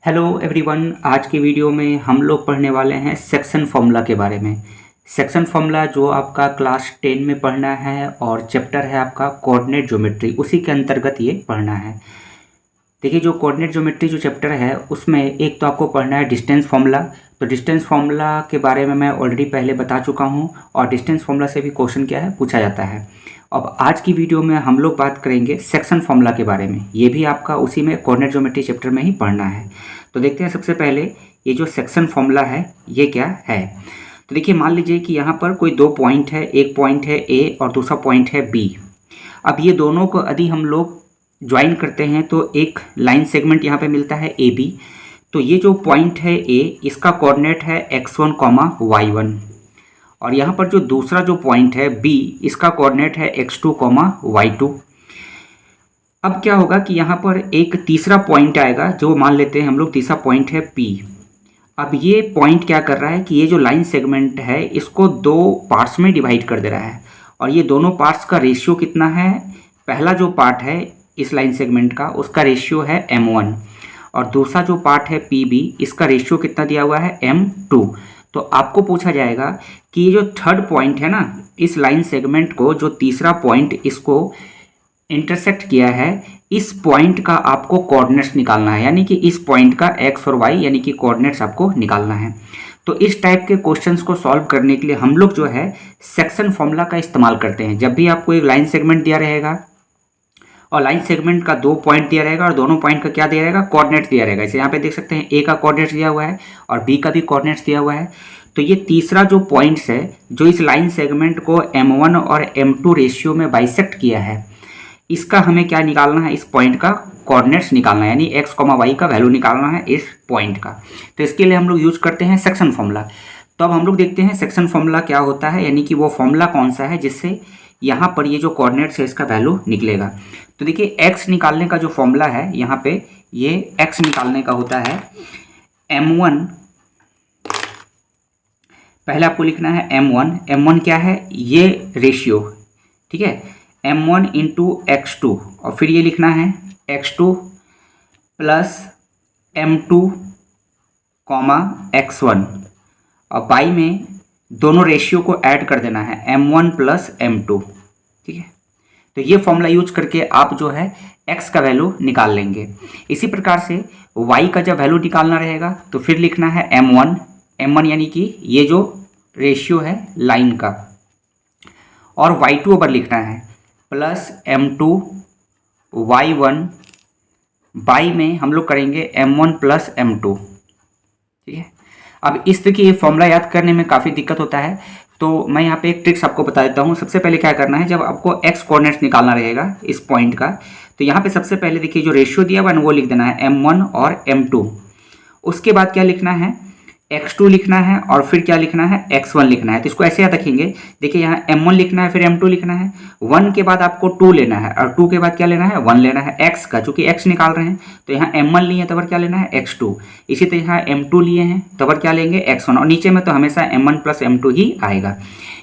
Hello everyone. आज की video में हम लोग पढ़ने वाले हैं सेक्शन फॉर्मूला के बारे में। सेक्शन फॉर्मूला जो आपका क्लास 10 में पढ़ना है और चैप्टर है आपका कोऑर्डिनेट ज्योमेट्री, उसी के अंतर्गत ये पढ़ना है। देखिए, जो कोऑर्डिनेट ज्योमेट्री जो चैप्टर है उसमें एक तो आपको पढ़ना है डिस्टेंस फार्मूला। तो डिस्टेंस फार्मूला के बारे में मैं ऑलरेडी पहले बता चुका हूँ और डिस्टेंस फार्मूला से भी क्वेश्चन क्या है पूछा जाता है। अब आज की वीडियो में हम लोग बात करेंगे सेक्शन फार्मूला के बारे में। ये भी आपका उसी में कोऑर्डिनेट ज्योमेट्री चैप्टर में ही पढ़ना है। तो देखते हैं सबसे पहले ये जो सेक्शन फार्मूला है ये क्या है। तो देखिए, मान लीजिए कि यहाँ पर कोई दो पॉइंट है, एक पॉइंट है ए और दूसरा पॉइंट है बी। अब ये दोनों को यदि हम लोग ज्वाइन करते हैं तो एक लाइन सेगमेंट यहाँ पे मिलता है ए बी। तो ये जो पॉइंट है ए, इसका कोऑर्डिनेट है x1, y1 और यहाँ पर जो दूसरा जो पॉइंट है बी, इसका कोऑर्डिनेट है x2, y2। अब क्या होगा कि यहाँ पर एक तीसरा पॉइंट आएगा जो मान लेते हैं हम लोग तीसरा पॉइंट है P। अब ये पॉइंट क्या कर रहा है कि ये जो लाइन सेगमेंट है इसको दो पार्ट्स में डिवाइड कर दे रहा है और ये दोनों पार्ट्स का रेशियो कितना है। पहला जो पार्ट है इस लाइन सेगमेंट का, उसका रेशियो है m1 और दूसरा जो पार्ट है PB, इसका रेशियो कितना दिया हुआ है m2। तो आपको पूछा जाएगा कि ये जो थर्ड पॉइंट है ना, इस लाइन सेगमेंट को जो तीसरा पॉइंट इसको इंटरसेक्ट किया है, इस पॉइंट का आपको कोऑर्डिनेट्स निकालना है, यानी कि इस पॉइंट का एक्स और वाई यानी कि कोऑर्डिनेट्स आपको निकालना है। तो इस टाइप के क्वेश्चंस को सॉल्व करने के लिए हम लोग जो है सेक्शन फॉर्मूला का इस्तेमाल करते हैं। जब भी आपको एक लाइन सेगमेंट दिया रहेगा और लाइन सेगमेंट का दो पॉइंट दिया रहेगा और दोनों पॉइंट का क्या दिया रहेगा, कोऑर्डिनेट्स दिया रहेगा। जैसे यहाँ पे देख सकते हैं ए का कोऑर्डिनेट्स दिया हुआ है और बी का भी कोऑर्डिनेट्स दिया हुआ है। तो ये तीसरा जो पॉइंट्स है जो इस लाइन सेगमेंट को m1 और m2 रेशियो में बाइसेक्ट किया है, इसका हमें क्या निकालना है, इस पॉइंट का कोऑर्डिनेट्स निकालना है, यानी x, y का वैल्यू निकालना है इस पॉइंट का। तो इसके लिए हम लोग यूज करते हैं सेक्शन फॉर्मूला। तो अब हम लोग देखते हैं सेक्शन फॉर्मूला क्या होता है, यानी कि वो फॉर्मूला कौन सा है जिससे यहाँ पर ये जो कोऑर्डिनेट्स है इसका वैल्यू निकलेगा। तो देखिए, x निकालने का जो फॉर्मूला है यहाँ पे, ये x निकालने का होता है m1। पहले आपको लिखना है m1 क्या है, ये रेशियो, ठीक है, m1 इंटू x2 और फिर ये लिखना है x2 प्लस m2 x1 और बाई में दोनों रेशियो को ऐड कर देना है m1 प्लस m2, ठीक है। तो ये फॉर्मूला यूज करके आप जो है x का वैल्यू निकाल लेंगे। इसी प्रकार से y का जब वैल्यू निकालना रहेगा तो फिर लिखना है m1 यानी कि ये जो रेशियो है लाइन का, और y2 ऊपर लिखना है प्लस m2 y1 बाई में हम लोग करेंगे m1 प्लस m2, ठीक है। अब इस तरह की ये फॉर्मूला याद करने में काफ़ी दिक्कत होता है, तो मैं यहाँ पे एक ट्रिक्स आपको बता देता हूँ। सबसे पहले क्या करना है, जब आपको x कोऑर्डिनेट्स निकालना रहेगा इस पॉइंट का, तो यहाँ पे सबसे पहले देखिए जो रेशियो दिया हुआ है वो लिख देना है m1 और m2। उसके बाद क्या लिखना है, x2 लिखना है और फिर क्या लिखना है, x1 लिखना है। तो इसको ऐसे याद रखेंगे, देखिए यहाँ m1 लिखना है फिर m2 लिखना है, 1 के बाद आपको 2 लेना है और 2 के बाद क्या लेना है, 1 लेना है x का, चूंकि x निकाल रहे हैं तो यहाँ m1 लिए हैं तो क्या लेना है x2। इसी तरह यहाँ m2 लिए हैं तो क्या लेंगे x1 और नीचे में तो हमेशा m1 प्लस m2 ही आएगा।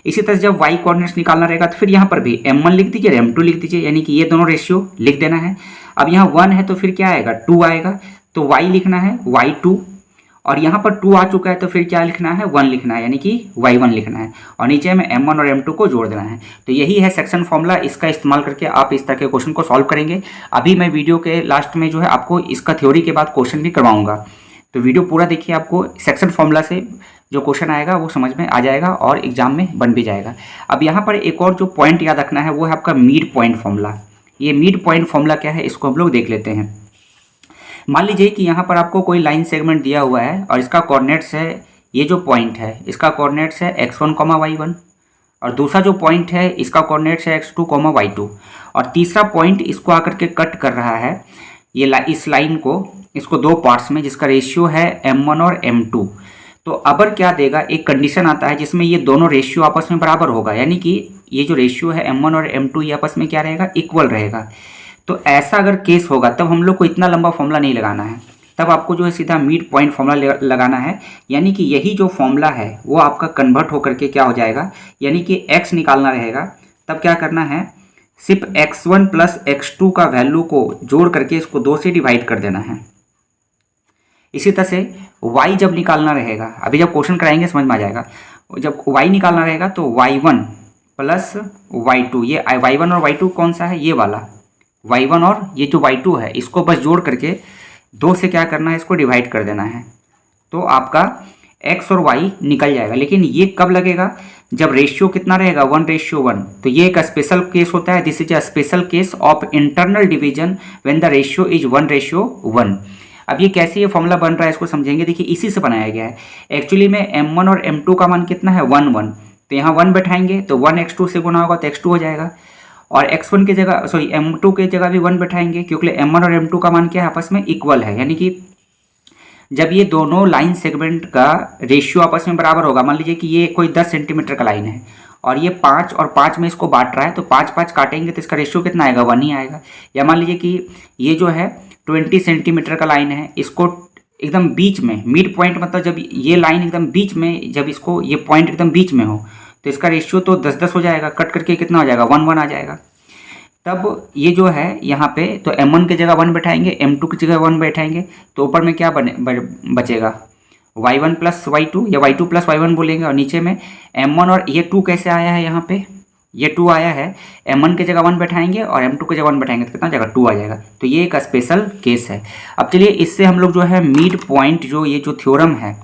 इसी तरह जब y कोऑर्डिनेट्स निकालना रहेगा तो फिर यहाँ पर भी m1 लिख दीजिए और m2 लिख दीजिए, यानी कि ये दोनों रेशियो लिख देना है। अब यहाँ 1 है तो फिर क्या आएगा, 2 आएगा, तो y लिखना है y2 और यहाँ पर 2 आ चुका है तो फिर क्या लिखना है, 1 लिखना है, यानी कि y1 लिखना है और नीचे में m1 और m2 को जोड़ देना है। तो यही है सेक्शन फॉर्मूला। इसका इस्तेमाल करके आप इस तरह के क्वेश्चन को सॉल्व करेंगे। अभी मैं वीडियो के लास्ट में जो है आपको इसका थ्योरी के बाद क्वेश्चन भी करवाऊंगा, तो वीडियो पूरा देखिए, आपको सेक्शन फॉर्मूला से जो क्वेश्चन आएगा वो समझ में आ जाएगा और एग्जाम में बन भी जाएगा। अब यहाँ पर एक और जो पॉइंट याद रखना है वो है आपका मिड पॉइंट फॉर्मूला। ये मिड पॉइंट फॉर्मूला क्या है इसको हम लोग देख लेते हैं। मान लीजिए कि यहाँ पर आपको कोई लाइन सेगमेंट दिया हुआ है और इसका कोऑर्डिनेट्स है, ये जो पॉइंट है इसका कोऑर्डिनेट्स है x1, y1 और दूसरा जो पॉइंट है इसका कोऑर्डिनेट्स है x2, y2 और तीसरा पॉइंट इसको आकर के कट कर रहा है ये इस लाइन को, इसको दो पार्ट्स में, जिसका रेशियो है m1 और m2। तो अब क्या देगा, एक कंडीशन आता है जिसमें ये दोनों रेशियो आपस में बराबर होगा, यानी कि ये जो रेशियो है m1 और m2 ये आपस में क्या रहेगा, इक्वल रहेगा। तो ऐसा अगर केस होगा तब हम लोग को इतना लंबा फॉर्मूला नहीं लगाना है, तब आपको जो है सीधा मिड पॉइंट फॉर्मूला लगाना है, यानी कि यही जो फॉर्मूला है वो आपका कन्वर्ट होकर के क्या हो जाएगा, यानी कि x निकालना रहेगा। तब क्या करना है, सिर्फ x1 प्लस x2 का वैल्यू को जोड़ करके इसको 2 से डिवाइड कर देना है, इसी तरह से y जब निकालना रहेगा, अभी जब क्वेश्चन कराएंगे समझ में आ जाएगा, जब y निकालना रहेगा तो y1 प्लस y2, ये y1 और y2 कौन सा है, ये वाला y1 और ये जो y2 है इसको बस जोड़ करके 2 से क्या करना है, इसको डिवाइड कर देना है, तो आपका x और y निकल जाएगा। लेकिन ये कब लगेगा, जब रेशियो कितना रहेगा 1:1। तो ये एक स्पेशल केस होता है, this is a special case of internal division when the ratio is 1:1। अब ये कैसे ये फॉर्मूला बन रहा है इसको समझेंगे। देखिए इसी से बनाया गया है। एक्चुअली में m1 और m2 का मान कितना है 1 1, तो यहाँ 1 बैठाएंगे तो 1 x2 से गुना होगा तो x2 हो जाएगा, और x1 की जगह सॉरी m2 की जगह भी 1 बैठाएंगे क्योंकि m1 और m2 का मान क्या है, आपस में इक्वल है। यानी कि जब ये दोनों लाइन सेगमेंट का रेशियो आपस में बराबर होगा, मान लीजिए कि ये कोई 10 सेंटीमीटर का लाइन है और ये 5 और 5 में इसको बांट रहा है, तो 5 5 काटेंगे तो इसका रेशियो कितना आएगा 1 ही आएगा। या मान लीजिए कि ये जो है 20 सेंटीमीटर का लाइन है, इसको एकदम बीच में मिड पॉइंट, मतलब जब ये लाइन एकदम बीच में, जब इसको ये पॉइंट एकदम बीच में हो तो इसका रेशियो तो 10 हो जाएगा, कट करके कितना हो जाएगा 1 1 आ जाएगा। तब ये जो है यहाँ पे तो m1 की जगह 1 बैठाएंगे, m2 की जगह 1 बैठाएंगे, तो ऊपर में क्या बचेगा y1 प्लस y2 या y2 प्लस y1 बोलेंगे, और नीचे में m1 और ये 2 कैसे आया है, यहाँ पे ये 2 आया है, m1 की जगह 1 बैठाएंगे और m2 की जगह 1 बैठाएंगे तो कितना आ जाएगा 2 आ जाएगा। तो ये एक स्पेशल केस है। अब चलिए इससे हम लोग जो है मिड पॉइंट जो ये जो थ्योरम है,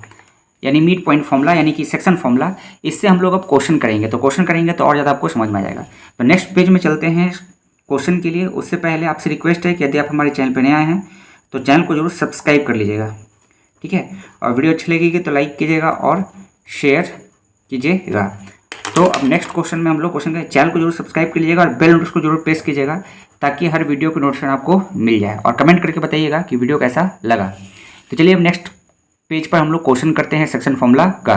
यानी मिड पॉइंट फॉर्मूला यानी कि सेक्शन फॉर्मूला, इससे हम लोग अब क्वेश्चन करेंगे। तो क्वेश्चन करेंगे तो और ज़्यादा आपको समझ में आ जाएगा। तो नेक्स्ट पेज में चलते हैं क्वेश्चन के लिए। उससे पहले आपसे रिक्वेस्ट है कि यदि आप हमारे चैनल पर नए आए हैं तो चैनल को जरूर सब्सक्राइब कर लीजिएगा, ठीक है, और वीडियो अच्छी लगेगी तो लाइक कीजिएगा और शेयर कीजिएगा। तो अब नेक्स्ट क्वेश्चन में हम लोग क्वेश्चन के चैनल को जरूर सब्सक्राइब कर लीजिएगा और बेल नोटिस को जरूर प्रेस कीजिएगा ताकि हर वीडियो की नोटिफिकेशन आपको मिल जाए, और कमेंट करके बताइएगा कि वीडियो कैसा लगा। तो चलिए अब नेक्स्ट पेज पर हम लोग क्वेश्चन करते हैं सेक्शन फॉर्मूला का।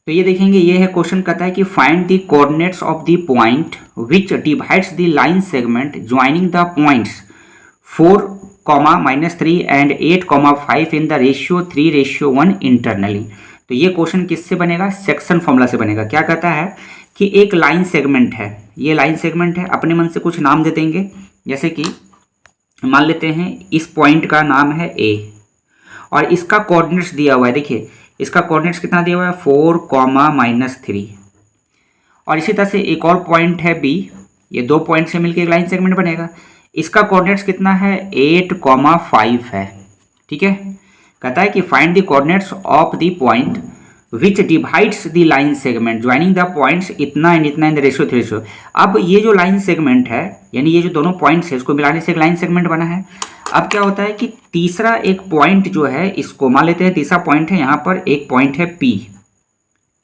तो ये देखेंगे, ये है क्वेश्चन, कहता है कि find the coordinates of the point which divides the line segment joining the points 4, -3 and 8, 5 in the ratio 3:1 internally. तो ये क्वेश्चन किससे बनेगा, सेक्शन फॉर्मूला से बनेगा। क्या कहता है कि एक लाइन सेगमेंट है, ये लाइन सेगमेंट है, अपने मन से कुछ नाम दे देंगे, जैसे कि मान लेते हैं इस पॉइंट का नाम है A और इसका कोऑर्डिनेट्स दिया हुआ है। देखिए इसका कोऑर्डिनेट्स कितना दिया हुआ है 4, -3, और इसी तरह से एक और पॉइंट है B, ये 2 पॉइंट से मिलकर एक लाइन सेगमेंट बनेगा, इसका कोऑर्डिनेट्स कितना है 8, 5 है, ठीक है। कहता है कि find the coordinates of the point which divides the line segment joining the points इतना एंड इतना इन द रेशियो 3:1। अब ये जो लाइन सेगमेंट है, यानी ये जो दोनों पॉइंट्स है, इसको मिलाने से एक लाइन सेगमेंट बना है। अब क्या होता है कि तीसरा एक पॉइंट जो है, इसको मान लेते हैं तीसरा पॉइंट है, यहाँ पर एक पॉइंट है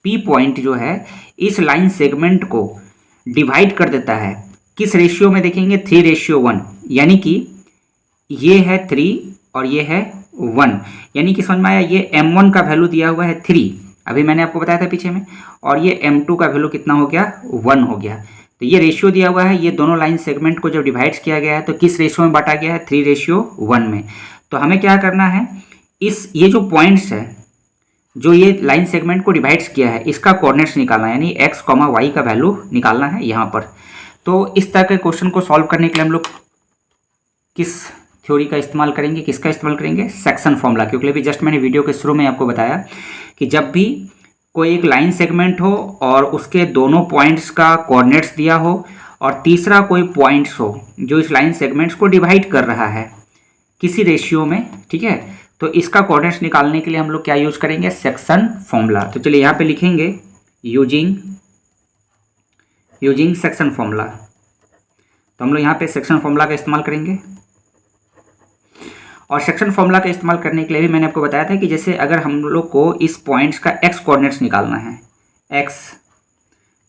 P पॉइंट जो है इस लाइन सेगमेंट को डिवाइड कर देता है, किस रेशियो में देखेंगे 3:1, यानी कि ये है 3 और ये है 1, यानी कि समझ में आया। ये m1 का वैल्यू दिया हुआ है 3, अभी मैंने आपको बताया था पीछे में, और ये m2 का वैल्यू कितना हो गया 1 हो गया। तो ये रेशियो दिया हुआ है, ये दोनों लाइन सेगमेंट को जब डिवाइड किया गया है तो किस रेशियो में बांटा गया है 3:1 में। तो हमें क्या करना है, ये जो पॉइंट्स है जो ये लाइन सेगमेंट को डिवाइड्स किया है, इसका कोऑर्डिनेट्स निकालना है, यानी x, y का वैल्यू निकालना है यहाँ पर। तो इस तरह के क्वेश्चन को सॉल्व करने के लिए हम लोग किस थ्योरी का इस्तेमाल करेंगे, किसका इस्तेमाल करेंगे, सेक्शन फॉर्मूला। क्योंकि अभी जस्ट मैंने वीडियो के शुरू में आपको बताया कि जब भी कोई एक लाइन सेगमेंट हो और उसके दोनों पॉइंट्स का कोऑर्डिनेट्स दिया हो और तीसरा कोई पॉइंट्स हो जो इस लाइन सेगमेंट्स को डिवाइड कर रहा है किसी रेशियो में, ठीक है, तो इसका कोऑर्डिनेट्स निकालने के लिए हम लोग क्या यूज करेंगे, सेक्शन फॉर्मूला। तो चलिए यहाँ पे लिखेंगे यूजिंग सेक्शन फॉर्मूला। तो हम लोग यहाँ पे सेक्शन फॉर्मूला का इस्तेमाल करेंगे, और सेक्शन फॉर्मूला का इस्तेमाल करने के लिए भी मैंने आपको बताया था कि जैसे अगर हम लोग को इस पॉइंट्स का x कोऑर्डिनेट्स निकालना है x,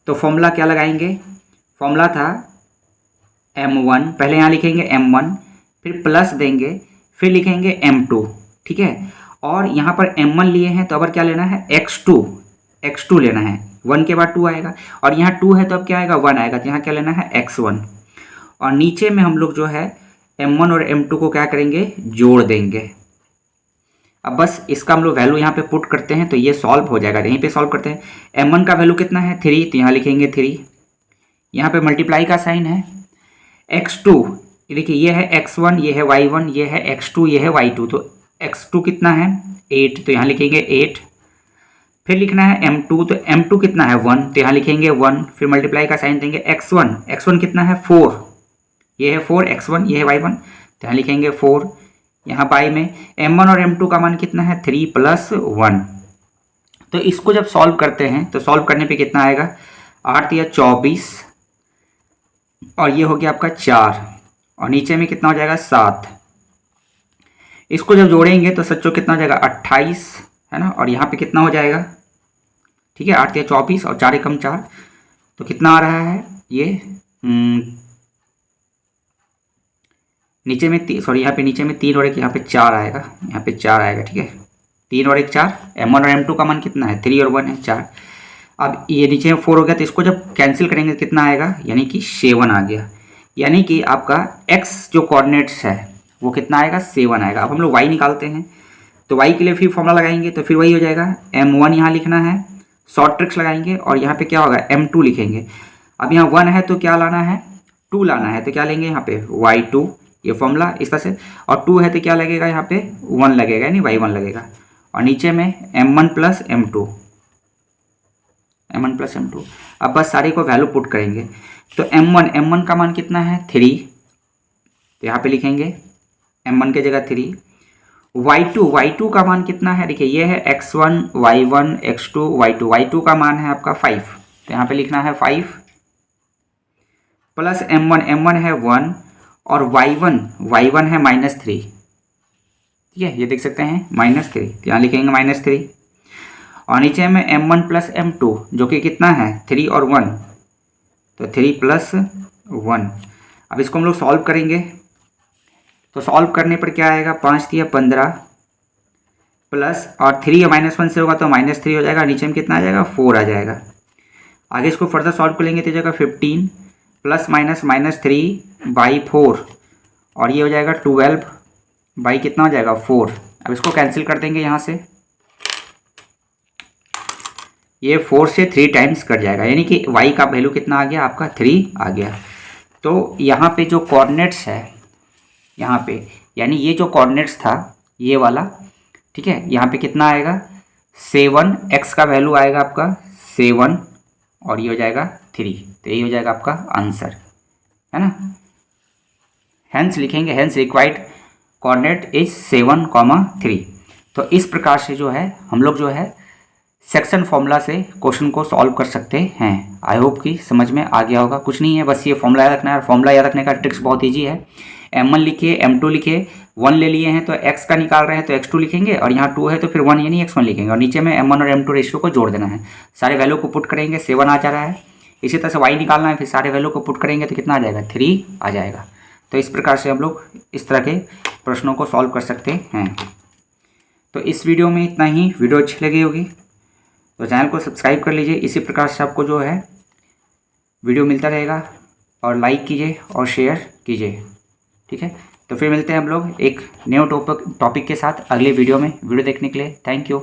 तो फॉर्मूला क्या लगाएंगे, फॉर्मूला था m1, पहले यहाँ लिखेंगे m1, फिर प्लस देंगे, फिर लिखेंगे m2, ठीक है, और यहाँ पर m1 लिए हैं तो अब क्या लेना है x2 लेना है, 1 के बाद 2 आएगा, और यहाँ 2 है तो अब क्या आएगा 1 आएगा, तो यहाँ क्या लेना है x1, और नीचे में हम लोग जो है m1 और m2 को क्या करेंगे, जोड़ देंगे। अब बस इसका हम लोग वैल्यू यहाँ पे पुट करते हैं तो ये सॉल्व हो जाएगा। यहीं पे सॉल्व करते हैं। m1 का वैल्यू कितना है 3, तो यहाँ लिखेंगे 3, यहाँ पे मल्टीप्लाई का साइन है। x2 देखिए ये है x1, ये है y1, ये है x2, ये है y2, तो x2 कितना है 8, तो यहाँ लिखेंगे 8। फिर लिखना है m2, तो m2 कितना है 1, तो यहाँ लिखेंगे 1। फिर मल्टीप्लाई का साइन देंगे x1 कितना है 4, ये है 4 x1, ये है y1, तो यहाँ लिखेंगे 4। यहाँ बाई में m1 और m2 का मान कितना है 3 + 1। तो इसको जब सॉल्व करते हैं तो सॉल्व करने पे कितना आएगा 8 या 24, और ये हो गया आपका 4, और नीचे में कितना हो जाएगा 7। इसको जब जोड़ेंगे तो सच्चो कितना हो जाएगा 28, है ना, और यहाँ पे कितना हो जाएगा, ठीक है, 8 या 24 और 4 एकम 4, तो कितना आ रहा है ये नीचे में यहाँ पे नीचे में 3 और 1, यहाँ पे 4 आएगा, यहाँ पे 4 आएगा, ठीक है, 3 और 1 4। m1 और m2 का मान कितना है 3 और 1 है 4। अब ये नीचे में 4 हो गया, तो इसको जब कैंसिल करेंगे तो कितना आएगा, यानी कि 7 आ गया। यानी कि आपका x जो कोऑर्डिनेट्स है वो कितना आएगा 7 आएगा। अब हम लोग y निकालते हैं, तो y के लिए फिर फॉर्मूला लगाएंगे, तो फिर वही हो जाएगा m1 यहाँ लिखना है, शॉर्ट ट्रिक्स लगाएंगे, और यहाँ पे क्या होगा m2 लिखेंगे। अब यहाँ 1 है तो क्या लाना है 2 लाना है, तो क्या लेंगे यहाँ पे y2, ये फॉर्मूला इस तरह से, और 2 है तो क्या लगेगा यहाँ पे 1 लगेगा, यानी y1 लगेगा, और नीचे में m1 + m2, m1 + m2। अब बस सारे को वैल्यू पुट करेंगे, तो m1 का मान कितना है 3, तो यहाँ पे लिखेंगे m1 के जगह 3। y2 का मान कितना है, देखिए ये है x1 y1 x2 y2 का मान है आपका 5, तो यहाँ पे लिखना है 5 प्लस m1 है 1, और y1 है -3, ठीक है, ये देख सकते हैं -3, तो यहाँ लिखेंगे -3, और नीचे में m1 + m2 जो कि कितना है 3 और 1, तो 3 + 1। अब इसको हम लोग सॉल्व करेंगे, तो सॉल्व करने पर क्या आएगा 5 × 15 प्लस, और 3 या -1 से होगा तो -3 हो जाएगा, नीचे में कितना आ जाएगा 4 आ जाएगा। आगे इसको फर्दर सॉल्व कर लेंगे तो जगह 15 ± -3/4, और ये हो जाएगा 12 कितना हो जाएगा 4। अब इसको कैंसिल कर देंगे यहाँ से, ये 4 से 3 टाइम्स कट जाएगा, यानी कि y का वैल्यू कितना आ गया आपका 3 आ गया। तो यहाँ पे जो कोऑर्डिनेट्स है यहाँ पे, यानी ये जो कोऑर्डिनेट्स था ये वाला, ठीक है, यहाँ पे कितना आएगा 7, x का वैल्यू आएगा आपका 7, और ये हो जाएगा 3, तो यही हो जाएगा आपका आंसर, है ना। हेंस लिखेंगे, हेंस रिक्वायर्ड कोऑर्डिनेट इज 7, 3। तो इस प्रकार से जो है हम लोग जो है सेक्शन फॉर्मूला से क्वेश्चन को सॉल्व कर सकते हैं। आई होप कि समझ में आ गया होगा। कुछ नहीं है, बस ये फॉर्मूला याद रखना है, और फॉर्मूला याद रखने का ट्रिक्स बहुत ईजी है। m1 लिखिए, m2 लिखिए, 1 ले लिए हैं तो x का निकाल रहे हैं तो x2 लिखेंगे, और यहाँ 2 है तो फिर 1 यानी x1 लिखेंगे, और नीचे में m1 और m2 रेशियो को जोड़ देना है। सारे वैल्यू को पुट करेंगे, 7 आ जा रहा है। इसी तरह से y निकालना है, फिर सारे वैल्यू को पुट करेंगे तो कितना आ जाएगा 3 आ जाएगा। तो इस प्रकार से हम लोग इस तरह के प्रश्नों को सॉल्व कर सकते हैं। तो इस वीडियो में इतना ही। वीडियो अच्छी लगी होगी तो चैनल को सब्सक्राइब कर लीजिए। इसी प्रकार से आपको जो है वीडियो मिलता रहेगा, और लाइक कीजिए और शेयर कीजिए, ठीक है। तो फिर मिलते हैं हम लोग एक न्यू टॉपिक के साथ अगले वीडियो में। वीडियो देखने के लिए थैंक यू।